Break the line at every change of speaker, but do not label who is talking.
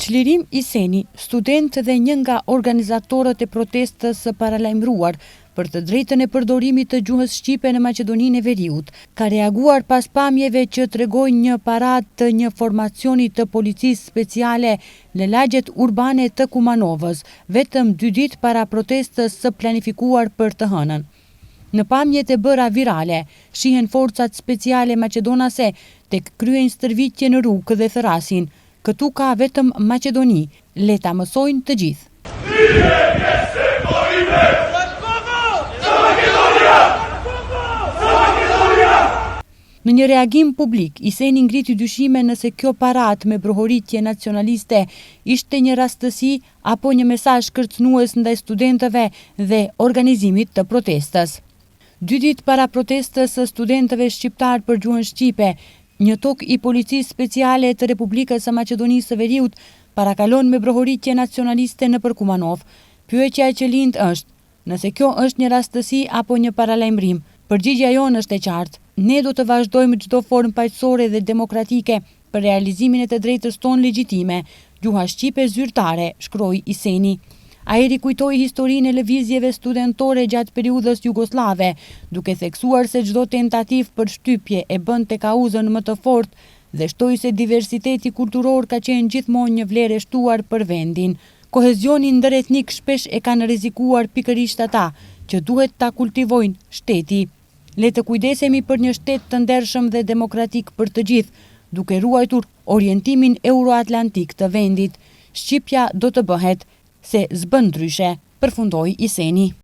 Çlirim Iseni, student dhe një nga organizatorët e protestës së paralajmëruar për të drejtën e përdorimit të gjuhës shqipe në Maqedoninë e Veriut, ka reaguar pas pamjeve që tregojnë një paradë të një formacioni të policisë speciale në lagjet urbane të Kumanovës, vetëm 2 ditë para protestës së planifikuar për të hënën. Në pamjet e bëra virale, shihen forcat speciale maqedonase tek kryejnë stërvitje në rrugë dhe thërasin. Këtu ka vetëm Maqedoni, le ta mësojnë të gjithë. Në një reagim publik, Iseni ngriti dyshime nëse kjo paradë me brohoritje nacionaliste ishte një rastësi apo një mesazh kërcënues ndaj studentëve dhe organizimit të protestës. 2 ditë para protestës së studentëve shqiptar për gjuhën shqipe, një tokë i policisë speciale të Republikës së Maqedonisë së Veriut parakalon me brohoritje nacionaliste nëpër Kumanov. Pyetja që lind është, nëse kjo është një rastësi apo një paralajmërim. Përgjigjja jonë është e qartë. Ne do të vazhdojmë çdo formë paqësore dhe demokratike për realizimin e të drejtës tonë legjitime. Gjuha shqipe zyrtare, shkroi Iseni. Ai rikujtoi historinë e lëvizjeve studentore gjatë periudhës jugoslave, duke theksuar se çdo tentativë për shtypje e bën tek kauzën më të fortë dhe shtoi se diversiteti kulturor ka qenë gjithmonë një vlerë e shtuar për vendin. Kohezionin ndëretnik shpesh e kanë rrezikuar pikërisht ata që duhet ta kultivojnë shteti. Le të kujdesemi për një shtet të ndershëm dhe demokratik për të gjithë, duke ruajtur orientimin euroatlantik të vendit. Shqipja do të bëhet se zbën ndryshe, përfundoi Iseni.